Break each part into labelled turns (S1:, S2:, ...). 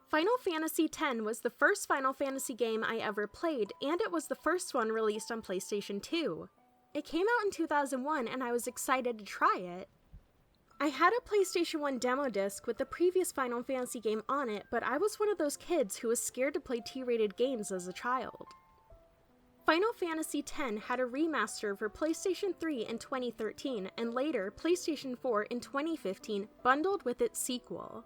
S1: Final Fantasy X was the first Final Fantasy game I ever played, and it was the first one released on PlayStation 2. It came out in 2001 and I was excited to try it. I had a PlayStation 1 demo disc with the previous Final Fantasy game on it, but I was one of those kids who was scared to play T-rated games as a child. Final Fantasy X had a remaster for PlayStation 3 in 2013 and later PlayStation 4 in 2015 bundled with its sequel.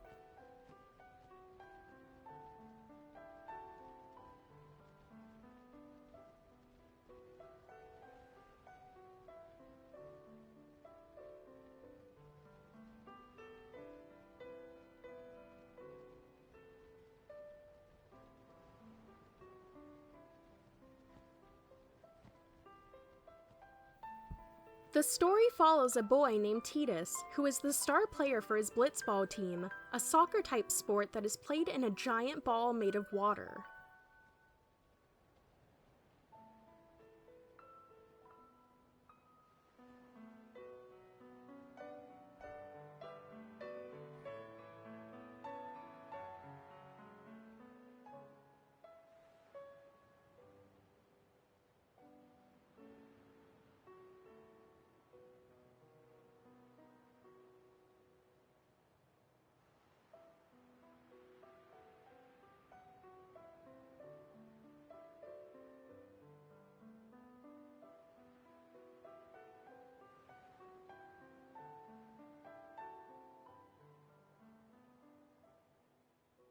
S1: The story follows a boy named Tidus, who is the star player for his blitzball team, a soccer-type sport that is played in a giant ball made of water.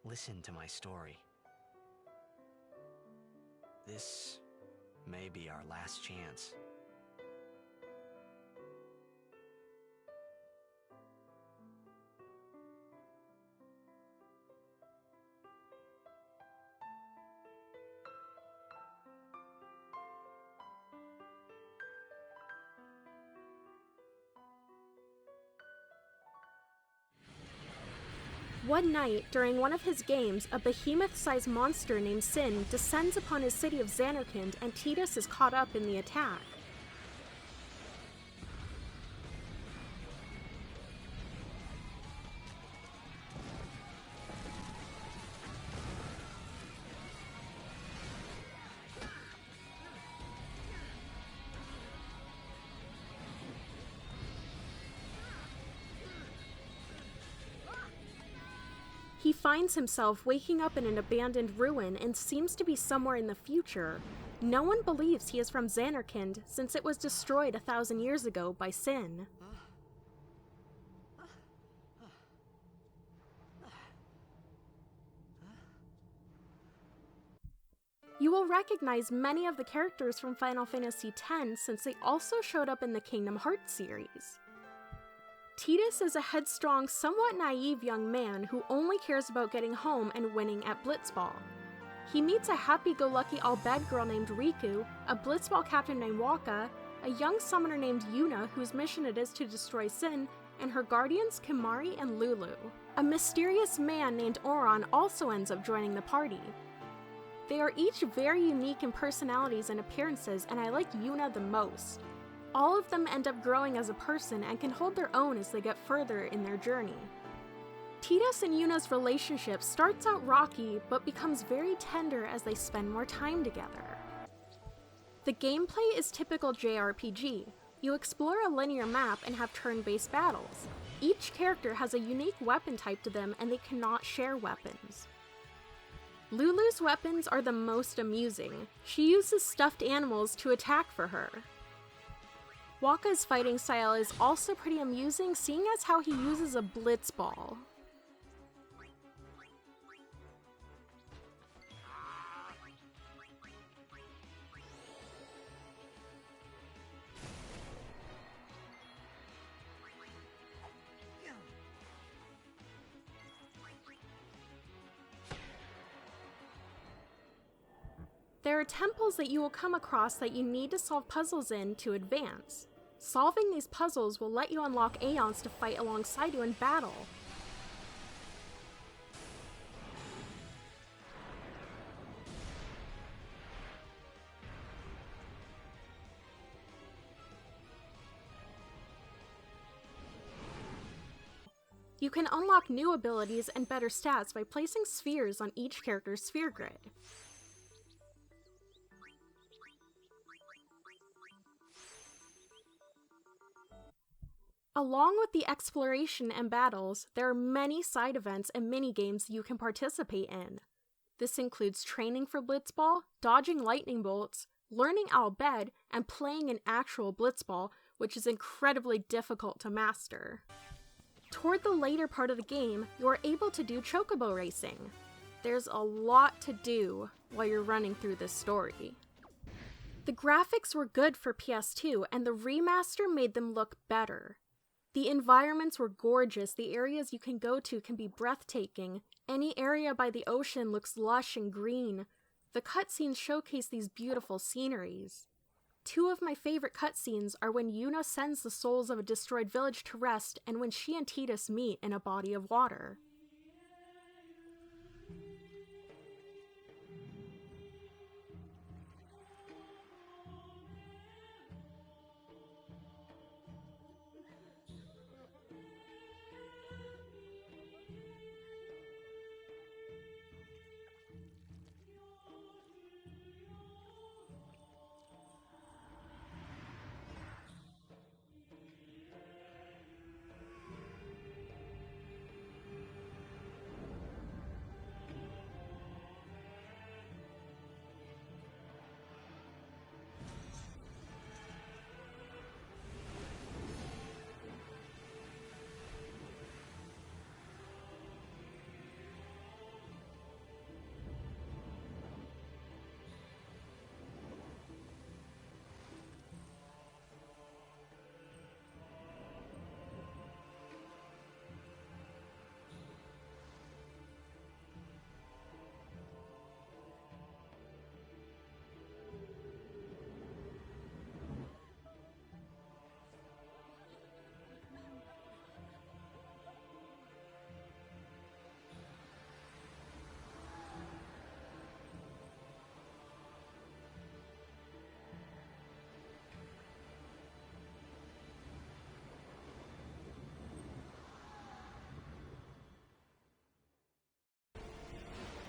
S2: Listen to my story. This may be our last chance.
S1: One night, during one of his games, a behemoth-sized monster named Sin descends upon his city of Zanarkand and Tidus is caught up in the attack. He finds himself waking up in an abandoned ruin and seems to be somewhere in the future. No one believes he is from Zanarkand since it was destroyed 1,000 years ago by Sin. You will recognize many of the characters from Final Fantasy X since they also showed up in the Kingdom Hearts series. Tidus is a headstrong, somewhat naive young man who only cares about getting home and winning at Blitzball. He meets a happy-go-lucky Al-Bhed girl named Riku, a Blitzball captain named Wakka, a young summoner named Yuna whose mission it is to destroy Sin, and her guardians Kimahri and Lulu. A mysterious man named Auron also ends up joining the party. They are each very unique in personalities and appearances, and I like Yuna the most. All of them end up growing as a person and can hold their own as they get further in their journey. Tidus and Yuna's relationship starts out rocky, but becomes very tender as they spend more time together. The gameplay is typical JRPG. You explore a linear map and have turn-based battles. Each character has a unique weapon type to them and they cannot share weapons. Lulu's weapons are the most amusing. She uses stuffed animals to attack for her. Wakka's fighting style is also pretty amusing, seeing as how he uses a blitzball. There are temples that you will come across that you need to solve puzzles in to advance. Solving these puzzles will let you unlock Aeons to fight alongside you in battle. You can unlock new abilities and better stats by placing spheres on each character's sphere grid. Along with the exploration and battles, there are many side events and mini-games you can participate in. This includes training for Blitzball, dodging lightning bolts, learning Al Bhed, and playing an actual Blitzball, which is incredibly difficult to master. Toward the later part of the game, you are able to do chocobo racing. There's a lot to do while you're running through this story. The graphics were good for PS2, and the remaster made them look better. The environments were gorgeous, the areas you can go to can be breathtaking, any area by the ocean looks lush and green. The cutscenes showcase these beautiful sceneries. Two of my favorite cutscenes are when Yuna sends the souls of a destroyed village to rest and when she and Tidus meet in a body of water.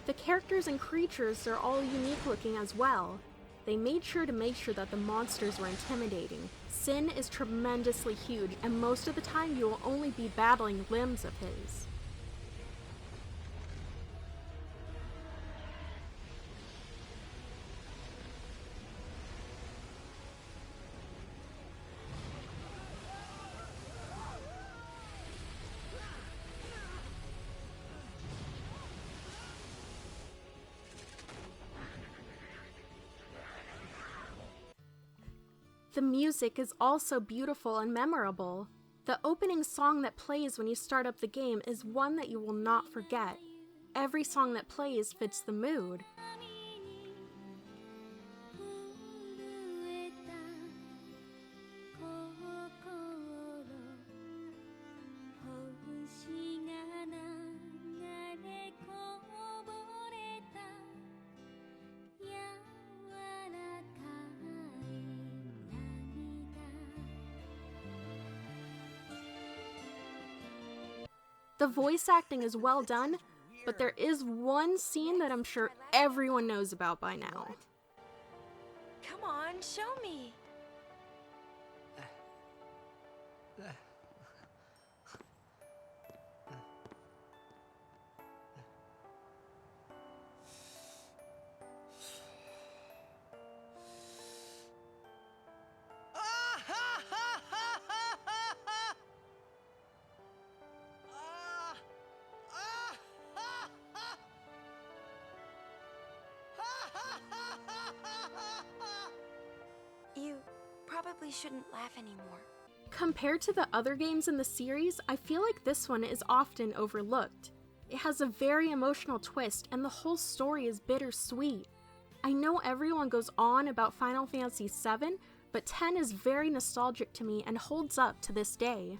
S1: The characters and creatures are all unique looking as well. They made sure that the monsters were intimidating. Sin is tremendously huge, and most of the time you will only be battling limbs of his. The music is also beautiful and memorable. The opening song that plays when you start up the game is one that you will not forget. Every song that plays fits the mood. The voice acting is well done, but there is one scene that I'm sure everyone knows about by now.
S3: Come on, show me. You probably shouldn't laugh anymore.
S1: Compared to the other games in the series, I feel like this one is often overlooked. It has a very emotional twist, and the whole story is bittersweet. I know everyone goes on about Final Fantasy VII, but 10 is very nostalgic to me and holds up to this day.